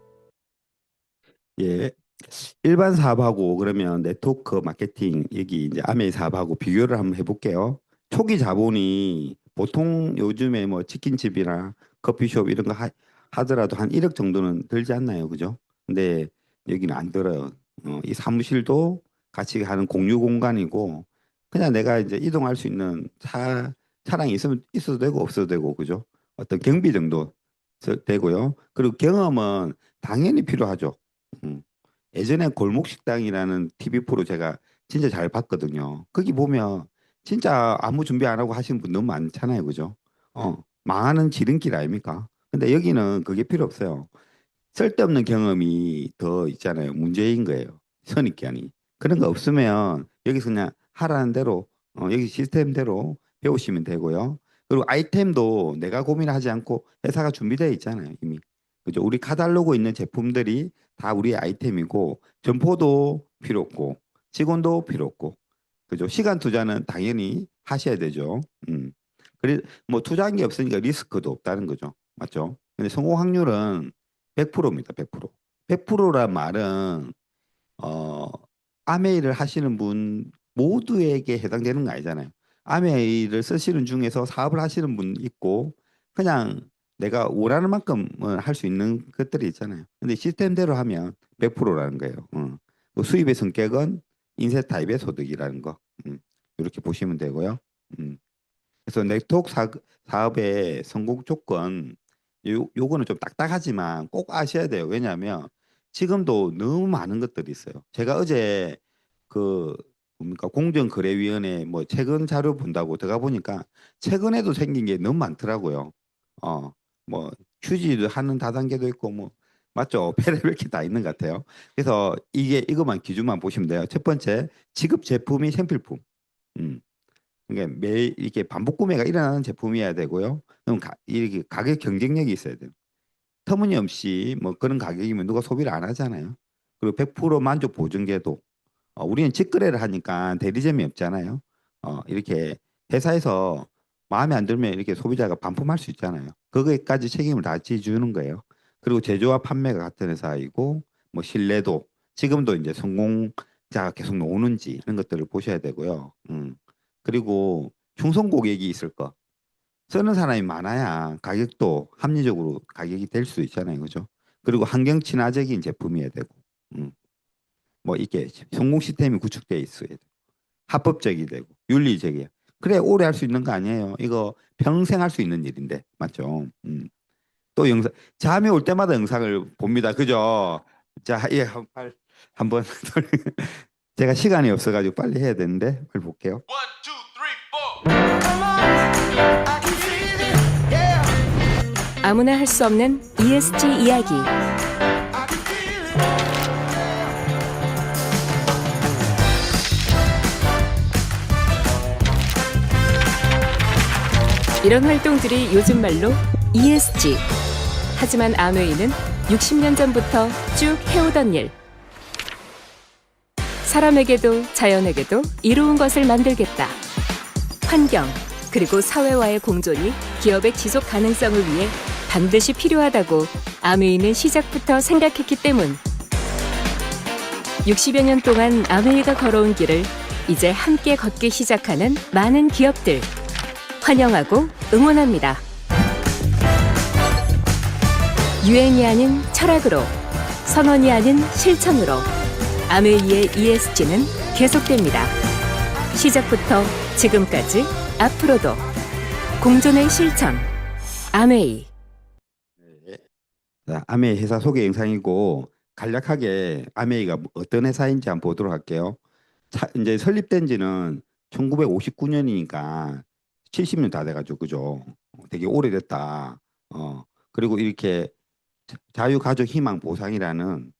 예. 일반 사업하고 그러면 네트워크 마케팅 여기 이제 아메이 사업하고 비교를 한번 해볼게요. 초기 자본이 보통 요즘에 뭐 치킨집이나 커피숍 이런 거 하더라도 한 1억 정도는 들지 않나요, 그죠? 근데 여기는 안 들어요. 이 사무실도 같이 하는 공유 공간이고 그냥 내가 이제 이동할 수 있는 차량이 있어도 되고 없어도 되고 그죠? 어떤 경비 정도 되고요. 그리고 경험은 당연히 필요하죠. 예전에 골목식당이라는 TV 프로 제가 진짜 잘 봤거든요. 거기 보면 진짜 아무 준비 안 하고 하시는 분 너무 많잖아요. 그죠? 망하는 지름길 아닙니까? 근데 여기는 그게 필요 없어요. 쓸데없는 경험이 더 있잖아요. 문제인 거예요. 선입견이. 그런 거 없으면 여기서 그냥 하라는 대로 여기 시스템대로 배우시면 되고요. 그리고 아이템도 내가 고민하지 않고 회사가 준비되어 있잖아요. 이미. 그죠? 우리 카탈로그 있는 제품들이 다 우리의 아이템이고 점포도 필요 없고 직원도 필요 없고 그죠? 시간 투자는 당연히 하셔야 되죠. 그래 뭐 투자한 게 없으니까 리스크도 없다는 거죠. 맞죠? 근데 성공 확률은 100%입니다. 100%. 100%란 말은 아메이를 하시는 분 모두에게 해당되는 거 아니잖아요. 아메이를 쓰시는 중에서 사업을 하시는 분 있고 그냥 내가 원하는 만큼은 할 수 있는 것들이 있잖아요. 근데 시스템대로 하면 100%라는 거예요. 그 수입의 성격은 인쇄 타입의 소득이라는 거. 이렇게 보시면 되고요. 그래서 네트워크 사업의 성공 조건 요거는 좀 딱딱하지만 꼭 아셔야 돼요. 왜냐하면 지금도 너무 많은 것들이 있어요. 제가 어제 공정거래위원회 뭐 최근 자료 본다고 들어가 보니까 최근에도 생긴 게 너무 많더라고요. 뭐 휴지도 하는 다단계도 있고 뭐 맞죠? 별의별 게 다 있는 것 같아요. 그래서 이것만 기준만 보시면 돼요. 첫 번째 지급 제품이 생필품. 그러니까 매일 이렇게 반복 구매가 일어나는 제품이어야 되고요. 그럼 이렇게 가격 경쟁력이 있어야 돼요. 터무니없이 뭐 그런 가격이면 누가 소비를 안 하잖아요. 그리고 100% 만족 보증제도. 우리는 직거래를 하니까 대리점이 없잖아요. 이렇게 회사에서 마음에 안 들면 이렇게 소비자가 반품할 수 있잖아요. 그거까지 책임을 다 지주는 거예요. 그리고 제조와 판매가 같은 회사이고 뭐 신뢰도 지금도 이제 성공자가 계속 나오는지 이런 것들을 보셔야 되고요. 그리고 충성 고객이 있을 거. 쓰는 사람이 많아야 가격도 합리적으로 가격이 될 수 있잖아요. 그죠? 그리고 환경 친화적인 제품이어야 되고. 뭐 이렇게 성공 시스템이 구축되어 있어야 되고. 합법적이 되고 윤리적이에요. 그래 오래 할 수 있는 거 아니에요. 이거 평생 할 수 있는 일인데 맞죠? 또 영상 잠이 올 때마다 영상을 봅니다. 그죠? 자, 예, 한번 제가 시간이 없어가지고 빨리 해야 되는데 빨리 볼게요. 1, 2, 3, 4. 아무나 할 수 없는 ESG 이야기. 이런 활동들이 요즘 말로 ESG. 하지만 아메이는 60년 전부터 쭉 해오던 일. 사람에게도 자연에게도 이로운 것을 만들겠다. 환경, 그리고 사회와의 공존이 기업의 지속 가능성을 위해 반드시 필요하다고 아메이는 시작부터 생각했기 때문. 60여 년 동안 아메이가 걸어온 길을 이제 함께 걷기 시작하는 많은 기업들. 환영하고 응원합니다. 유행이 아닌 철학으로, 선언이 아닌 실천으로 아메이의 ESG는 계속됩니다. 시작부터 지금까지 앞으로도 공존의 실천 아메이. 자, 아메이 회사 소개 영상이고 간략하게 아메이가 어떤 회사인지 한번 보도록 할게요. 이제 설립된 지는 1959년이니까 70년 다 돼가지고 그죠? 되게 오래됐다. 그리고 이렇게 자유가족 희망 보상이라는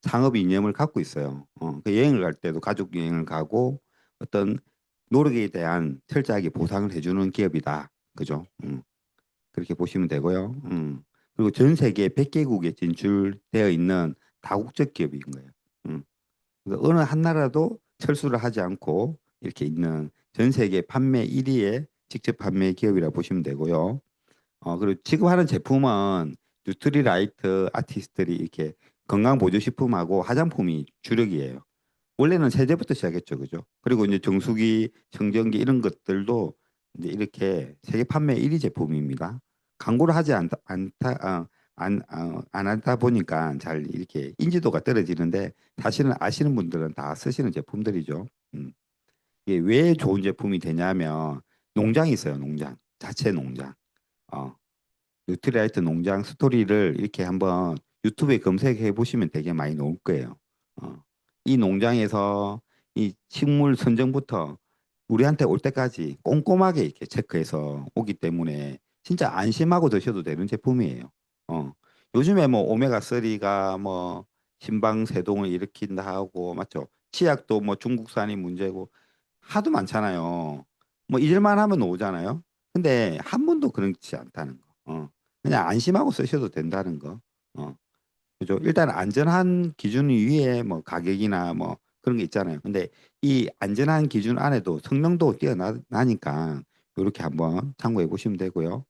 상업 이념을 갖고 있어요. 그 여행을 갈 때도 가족 여행을 가고 어떤 노력에 대한 철저하게 보상을 해주는 기업이다. 그죠? 그렇게 보시면 되고요. 그리고 전 세계 100개국에 진출되어 있는 다국적 기업인 거예요. 그래서 어느 한 나라도 철수를 하지 않고 이렇게 있는 전 세계 판매 1위의 직접 판매 기업이라 보시면 되고요. 그리고 지금 하는 제품은 뉴트리라이트 아티스트들이 이렇게 건강보조식품하고 화장품이 주력이에요. 원래는 세제부터 시작했죠, 그죠? 그리고 이제 정수기, 청정기 이런 것들도 이제 이렇게 세계 판매 1위 제품입니다. 광고를 하지 안 하다 보니까 잘 이렇게 인지도가 떨어지는데 사실은 아시는 분들은 다 쓰시는 제품들이죠. 이게 왜 좋은 제품이 되냐면 농장이 있어요, 농장. 자체 농장. 뉴트리라이트 농장 스토리를 이렇게 한번 유튜브에 검색해 보시면 되게 많이 나올 거예요. 이 농장에서 이 식물 선정부터 우리한테 올 때까지 꼼꼼하게 이렇게 체크해서 오기 때문에 진짜 안심하고 드셔도 되는 제품이에요. 요즘에 뭐 오메가3가 뭐 심방세동을 일으킨다 하고 맞죠? 치약도 뭐 중국산이 문제고 하도 많잖아요. 뭐 잊을만 하면 오잖아요. 근데 한 번도 그렇지 않다는 거. 그냥 안심하고 쓰셔도 된다는 거. 그죠? 일단 안전한 기준 위에 뭐 가격이나 뭐 그런 게 있잖아요. 근데 이 안전한 기준 안에도 성능도 뛰어나니까 이렇게 한번 참고해 보시면 되고요.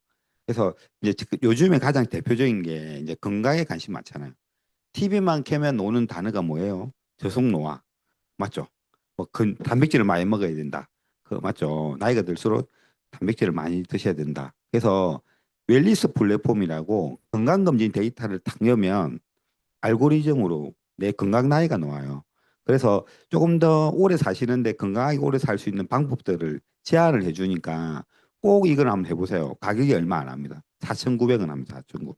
그래서 이제 요즘에 가장 대표적인 게 이제 건강에 관심 많잖아요. TV만 켜면 오는 단어가 뭐예요? 저속노화. 맞죠? 뭐 단백질을 많이 먹어야 된다. 맞죠? 나이가 들수록 단백질을 많이 드셔야 된다. 그래서 웰리스 플랫폼이라고 건강검진 데이터를 딱 넣으면 알고리즘으로 내 건강 나이가 나와요. 그래서 조금 더 오래 사시는데 건강하게 오래 살 수 있는 방법들을 제안을 해주니까 꼭 이걸 한번 해보세요. 가격이 얼마 안 합니다. 4,900원 합니다. 4,900원.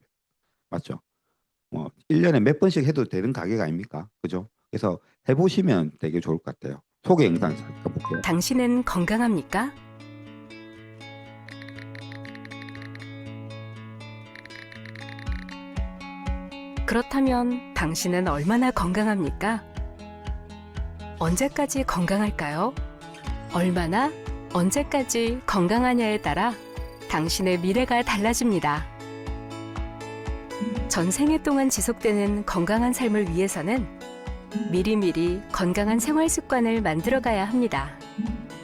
맞죠? 1년에 몇 번씩 해도 되는 가격 아닙니까? 그죠? 그래서 해보시면 되게 좋을 것 같아요. 소개 영상 잠깐 볼게요. 당신은 건강합니까? 그렇다면 당신은 얼마나 건강합니까? 언제까지 건강할까요? 얼마나, 언제까지 건강하냐에 따라 당신의 미래가 달라집니다. 전생애 동안 지속되는 건강한 삶을 위해서는 미리미리 건강한 생활 습관을 만들어가야 합니다.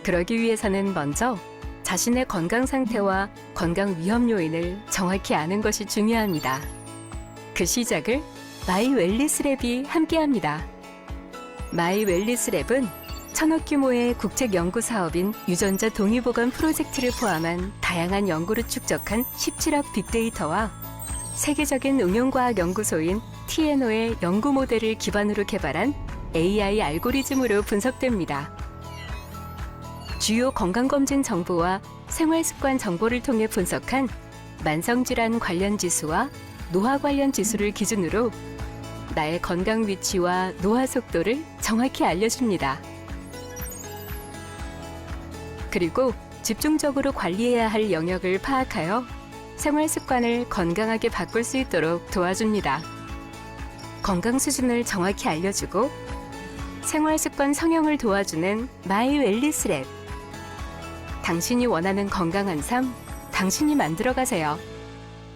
그러기 위해서는 먼저 자신의 건강 상태와 건강 위험 요인을 정확히 아는 것이 중요합니다. 그 시작을 마이 웰리스랩이 함께합니다. 마이 웰리스랩은 1,000억 규모의 국책 연구 사업인 유전자 동의보관 프로젝트를 포함한 다양한 연구를 축적한 17억 빅데이터와 세계적인 응용과학 연구소인 TNO의 연구 모델을 기반으로 개발한 AI 알고리즘으로 분석됩니다. 주요 건강검진 정보와 생활습관 정보를 통해 분석한 만성질환 관련 지수와 노화 관련 지수를 기준으로 나의 건강 위치와 노화 속도를 정확히 알려줍니다. 그리고 집중적으로 관리해야 할 영역을 파악하여 생활 습관을 건강하게 바꿀 수 있도록 도와줍니다. 건강 수준을 정확히 알려주고 생활 습관 성형을 도와주는 마이 웰리스랩. 당신이 원하는 건강한 삶, 당신이 만들어가세요.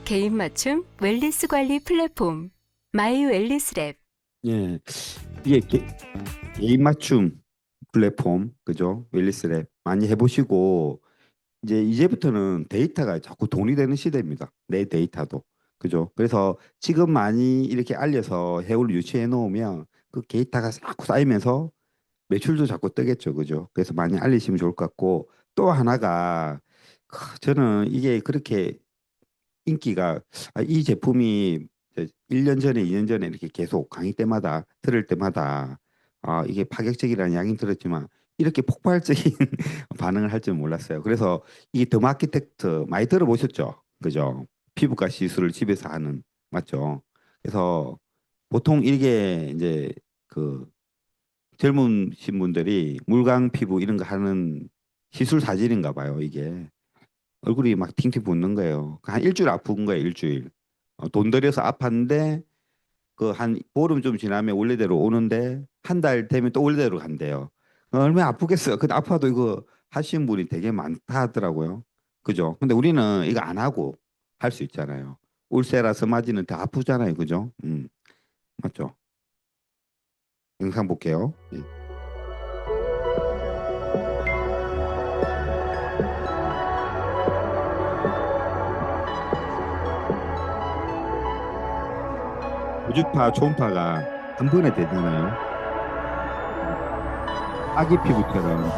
개인 맞춤 웰리스 관리 플랫폼 마이 웰리스랩. 예, 이게 개인 맞춤 플랫폼 그죠? 웰리스랩 많이 해보시고 이제부터는 데이터가 자꾸 돈이 되는 시대입니다. 내 데이터도 그죠? 그래서 지금 많이 이렇게 알려서 해올 유치해 놓으면 그 데이터가 자꾸 쌓이면서 매출도 자꾸 뜨겠죠, 그죠? 그래서 많이 알리시면 좋을 것 같고 또 하나가 저는 이게 그렇게 인기가 이 제품이 1년 전에 2년 전에 이렇게 계속 강의 때마다 들을 때마다 이게 파격적이라는 이야기는 들었지만 이렇게 폭발적인 반응을 할 줄 몰랐어요. 그래서 이 더마키텍트 많이 들어보셨죠? 그죠? 피부과 시술을 집에서 하는 맞죠? 그래서 보통 이게 이제 그 젊으신 분들이 물광 피부 이런 거 하는 시술 사진인가 봐요. 이게 얼굴이 막 팅팅 붓는 거예요. 한 일주일 아픈 거예요. 일주일. 돈 들여서 아팠는데 그 한 보름 좀 지나면 원래대로 오는데 한 달 되면 또 원래대로 간대요. 얼마나 아프겠어요. 근데 아파도 이거 하시는 분이 되게 많다 하더라고요. 그죠? 근데 우리는 이거 안 하고 할 수 있잖아요. 울세라서 맞이는 더 아프잖아요. 그죠? 맞죠? 영상 볼게요. 예. 우주파, 초음파가 한 번에 되잖아요. 아기 피부처럼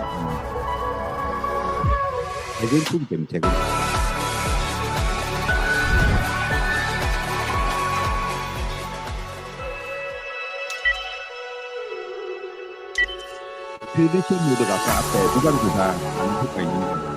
재건축이 되면 재건축. 필드션 모드가 아까 앞에 무관주사 하는 효과가 있는 거예요.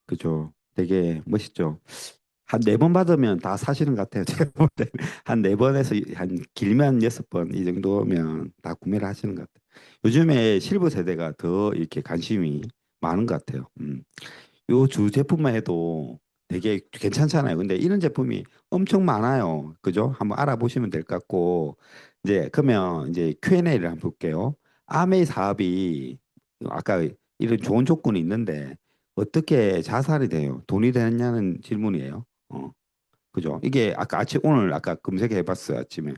그죠. 되게 멋있죠. 한 4번 받으면 다 사시는 것 같아요. 제가 볼 때 한 4번에서 한 길면 6번 이 정도면 다 구매를 하시는 것 같아요. 요즘에 실버 세대가 더 이렇게 관심이 많은 것 같아요. 요 주 제품만 해도 되게 괜찮잖아요. 근데 이런 제품이 엄청 많아요. 그죠? 한번 알아보시면 될 것 같고 이제 그러면 이제 Q&A를 한번 볼게요. 아메이 사업이 아까 이런 좋은 조건이 있는데 어떻게 자살이 돼요? 돈이 되느냐는 질문이에요. 그죠? 이게 오늘 아까 검색해 봤어요. 아침에.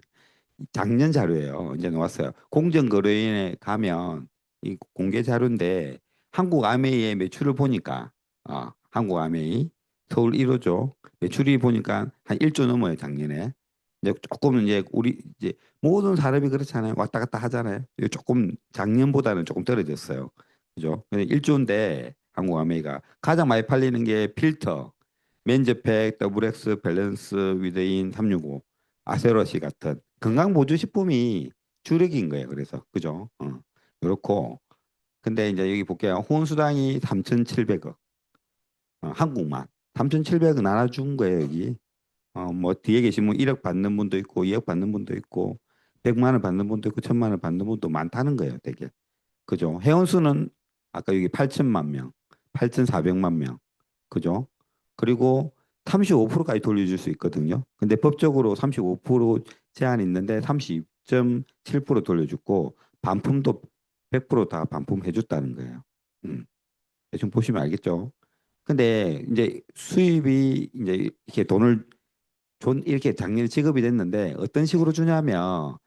작년 자료예요. 이제 나왔어요. 공정거래위원회 가면 이 공개 자료인데 한국 아메이의 매출을 보니까 한국 아메이 서울 1호죠. 매출이 보니까 한 1조 넘어요. 작년에. 이제 조금 이제 우리 이제 모든 사람이 그렇잖아요. 왔다 갔다 하잖아요. 이거 조금 작년보다는 조금 떨어졌어요. 그죠? 근데 1조인데 한국 아메이가 가장 많이 팔리는 게 필터, 맨즈팩, 더블엑스, 밸런스, 위드인 365, 아세로시 같은 건강보조식품이 주력인 거예요. 그래서 그죠? 그렇고 근데 이제 여기 볼게요. 혼수당이 3,700억. 한국만 3,700억 나눠준 거예요. 여기. 뭐 뒤에 계신 분 1억 받는 분도 있고 2억 받는 분도 있고 100만 원 받는 분도 있고 1,000만 원 받는 분도 많다는 거예요. 되게. 그죠? 회원수는 아까 여기 8천만 명, 8,400만 명. 그죠? 그리고 35%까지 돌려줄 수 있거든요. 근데 법적으로 35% 제한이 있는데 32.7% 돌려주고 반품도 100%다 반품해줬다는 거예요. 대충 보시면 알겠죠. 근데 이제 수입이 이제 이렇게 돈을 이렇게 작년에 지급이 됐는데 어떤 식으로 주냐면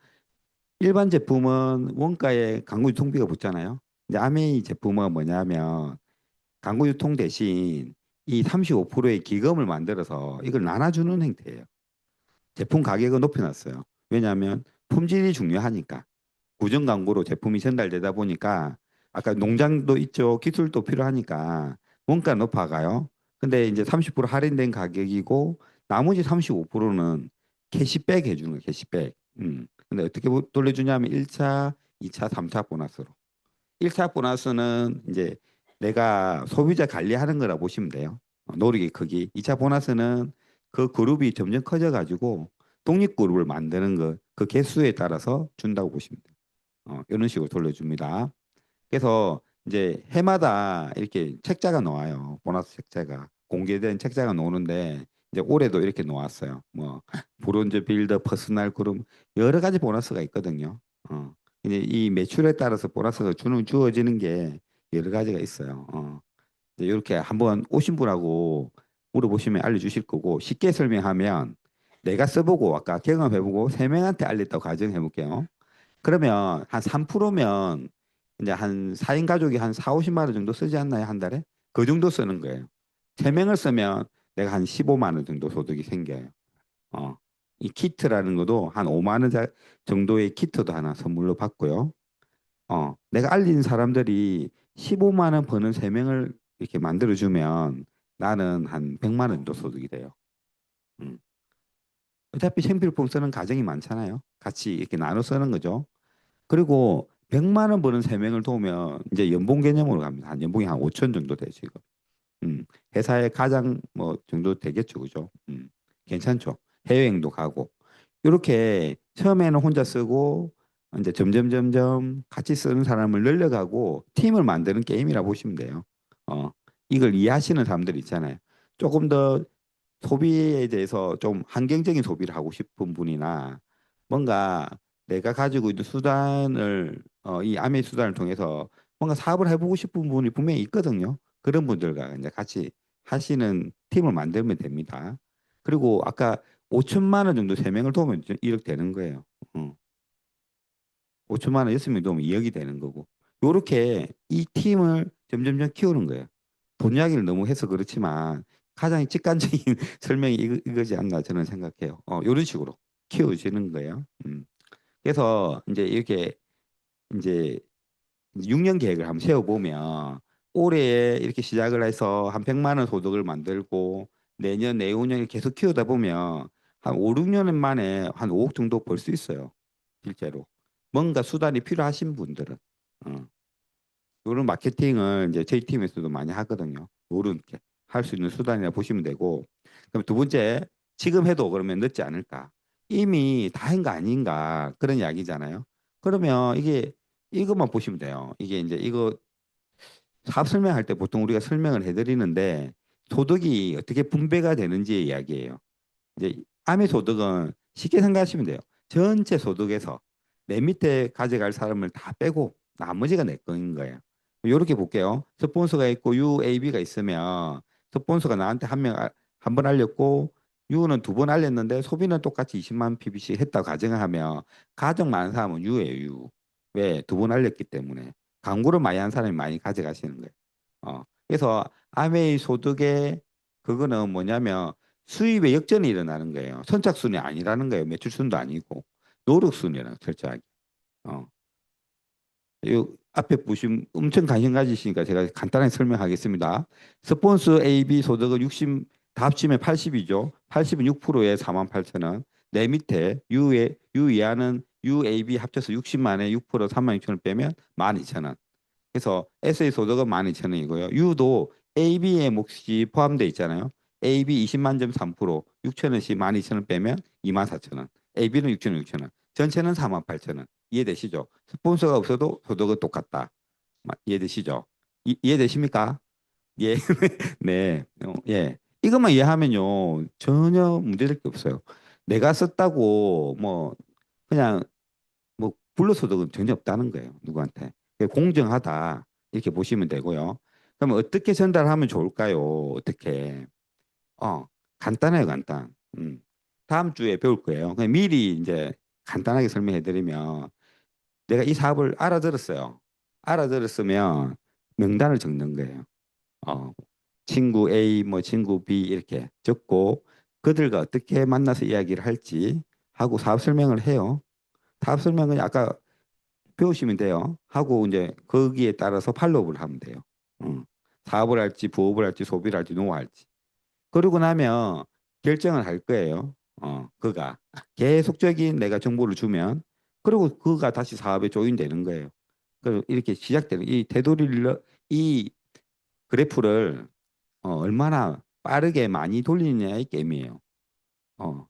일반 제품은 원가에 광고 유통비가 붙잖아요. 이제 아메이 제품은 뭐냐면 광고 유통 대신 이 35%의 기금을 만들어서 이걸 나눠주는 행태예요. 제품 가격을 높여놨어요. 왜냐하면 품질이 중요하니까. 구정 광고로 제품이 전달되다 보니까 아까 농장도 있죠. 기술도 필요하니까 원가 높아가요. 근데 이제 30% 할인된 가격이고 나머지 35%는 캐시백 해주는 거예요. 캐시백. 근데 어떻게 돌려주냐면 1차, 2차, 3차 보너스로. 1차 보너스는 이제 내가 소비자 관리하는 거라 보시면 돼요. 노력의 크기. 2차 보너스는 그 그룹이 점점 커져가지고 독립그룹을 만드는 거, 그 개수에 따라서 준다고 보시면 돼요. 이런 식으로 돌려줍니다. 그래서 이제 해마다 이렇게 책자가 나와요. 보너스 책자가. 공개된 책자가 나오는데 이제 올해도 이렇게 나왔어요. 뭐 브론즈 빌더, 퍼스널 그룹 여러 가지 보너스가 있거든요. 이제 이 매출에 따라서 보너스가 주어지는 게 여러 가지가 있어요. 이제 이렇게 한번 오신 분하고 물어보시면 알려주실 거고 쉽게 설명하면 내가 써보고 아까 경험해보고 3명한테 알렸다고 가정해볼게요. 그러면 한 3%면 이제 한 4인 가족이 한 4, 50만 원 정도 쓰지 않나요? 한 달에? 그 정도 쓰는 거예요. 3명을 쓰면 내가 한 15만 원 정도 소득이 생겨요. 이 키트라는 것도 한 5만 원 정도의 키트도 하나 선물로 받고요. 내가 알린 사람들이 15만 원 버는 3명을 이렇게 만들어주면 나는 한 100만 원 정도 소득이 돼요. 어차피 생필품 쓰는 가정이 많잖아요. 같이 이렇게 나눠 쓰는 거죠. 그리고 100만 원 버는 3명을 도우면 이제 연봉 개념으로 갑니다. 한 연봉이 한 5천 정도 돼요, 지금. 회사의 가장 뭐 정도 되겠죠, 그죠? 괜찮죠. 해외여행도 가고. 이렇게 처음에는 혼자 쓰고 이제 점점 같이 쓰는 사람을 늘려가고 팀을 만드는 게임이라 보시면 돼요. 이걸 이해하시는 사람들 있잖아요. 조금 더 소비에 대해서 좀 환경적인 소비를 하고 싶은 분이나 뭔가 내가 가지고 있는 수단을 이 아메 수단을 통해서 뭔가 사업을 해보고 싶은 분이 분명히 있거든요. 그런 분들과 이제 같이 하시는 팀을 만들면 됩니다. 그리고 아까 5천만 원 정도 3명을 도우면 1억 되는 거예요. 5천만 원 6명 도우면 2억이 되는 거고. 요렇게 이 팀을 점점 키우는 거예요. 돈 이야기를 너무 해서 그렇지만 가장 직관적인 설명이 이거지 않나 저는 생각해요. 이런 식으로 키워지는 거예요. 그래서 이제 이렇게 이제 6년 계획을 한번 세워보면 올해 이렇게 시작을 해서 한 100만 원 소득을 만들고 내년, 내후년 계속 키우다 보면 한 5, 6년 만에 한 5억 정도 벌 수 있어요. 실제로. 뭔가 수단이 필요하신 분들은. 이런 마케팅을 이제 저희 팀에서도 많이 하거든요. 이렇게 할 수 있는 수단이라 보시면 되고. 그럼 두 번째, 지금 해도 그러면 늦지 않을까? 이미 다 한 거 아닌가? 그런 이야기잖아요. 그러면 이것만 보시면 돼요. 이게 이제 이거 사업 설명할 때 보통 우리가 설명을 해드리는데 소득이 어떻게 분배가 되는지의 이야기예요. 이제 암의 소득은 쉽게 생각하시면 돼요. 전체 소득에서 내 밑에 가져갈 사람을 다 빼고 나머지가 내 거인 거예요. 이렇게 볼게요. 스폰서가 있고 UAB가 있으면 스폰서가 나한테 한 번 알렸고 U는 2번 알렸는데 소비는 똑같이 20만 PBC 했다고 가정을 하면 가장 많은 사람은 U예요. U. 왜? 2번 알렸기 때문에. 광고를 많이 한 사람이 많이 가져가시는 거예요. 그래서 아메이 소득의 그거는 뭐냐면 수입의 역전이 일어나는 거예요. 선착순이 아니라는 거예요. 매출순도 아니고 노력순이라는 철저하게. 이 앞에 보시면 엄청 관심 가지시니까 제가 간단하게 설명하겠습니다. 스폰서 AB 소득은 60, 다 합치면 80이죠. 80은 6%에 48,000원. 내 밑에 U 이하는 UAB 합쳐서 60만에 6% 36,000원 빼면 12,000원. 그래서 SA 소득은 12,000원이고요. U도 AB의 몫이 포함되어 있잖아요. AB 20만 점 3%, 6,000원씩 12,000원 빼면 24,000원. AB는 6,000원, 6,000원. 전체는 48,000원. 이해되시죠? 스폰서가 없어도 소득은 똑같다. 이해되시죠? 이해되십니까? 예. 네. 예. 이것만 이해하면요. 전혀 문제될 게 없어요. 내가 썼다고 그냥 불로소득은 전혀 없다는 거예요. 누구한테. 공정하다. 이렇게 보시면 되고요. 그러면 어떻게 전달하면 좋을까요? 어떻게? 간단해요, 간단. 다음 주에 배울 거예요. 그냥 미리 이제 간단하게 설명해 드리면 내가 이 사업을 알아들었어요. 알아들었으면 명단을 적는 거예요. 친구 A, 친구 B 이렇게 적고 그들과 어떻게 만나서 이야기를 할지 하고 사업 설명을 해요. 사업 설명은 아까 배우시면 돼요. 하고 이제 거기에 따라서 팔로우를 하면 돼요. 사업을 할지 부업을 할지 소비를 할지 노후할지. 그러고 나면 결정을 할 거예요. 그가 계속적인 내가 정보를 주면 그리고 그가 다시 사업에 조인되는 거예요. 그리고 이렇게 시작되는 이 되돌릴 이 그래프를 얼마나 빠르게 많이 돌리느냐의 게임이에요.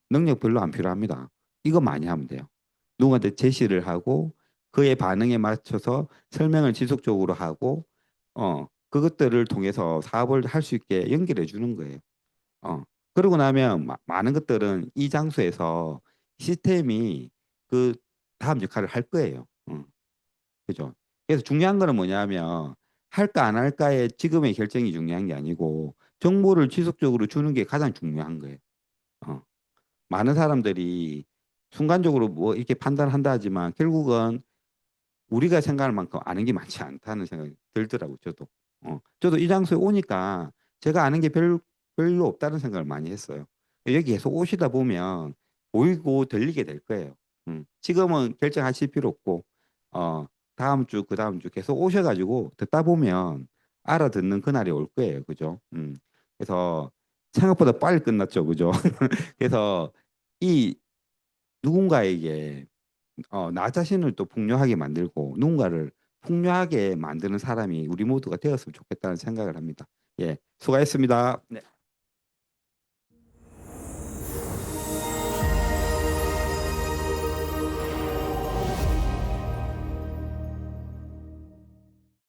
능력 별로 안 필요합니다. 이거 많이 하면 돼요. 누구한테 제시를 하고 그의 반응에 맞춰서 설명을 지속적으로 하고 그것들을 통해서 사업을 할 수 있게 연결해 주는 거예요. 그러고 나면 많은 것들은 이 장소에서 시스템이 그 다음 역할을 할 거예요. 그죠? 그래서 중요한 거는 뭐냐면 할까 안 할까의 지금의 결정이 중요한 게 아니고 정보를 지속적으로 주는 게 가장 중요한 거예요. 많은 사람들이 순간적으로 이렇게 판단한다 하지만 결국은 우리가 생각할 만큼 아는 게 많지 않다는 생각이 들더라고요. 저도 이 장소에 오니까 제가 아는 게 별로 없다는 생각을 많이 했어요. 여기 계속 오시다 보면 보이고 들리게 될 거예요. 지금은 결정하실 필요 없고 다음 주, 그 다음 주 계속 오셔가지고 듣다 보면 알아듣는 그날이 올 거예요. 그죠? 그래서 생각보다 빨리 끝났죠. 그죠? 그래서 이 누군가에게 나 자신을 또 풍요하게 만들고 누군가를 풍요하게 만드는 사람이 우리 모두가 되었으면 좋겠다는 생각을 합니다. 예, 수고하셨습니다. 네.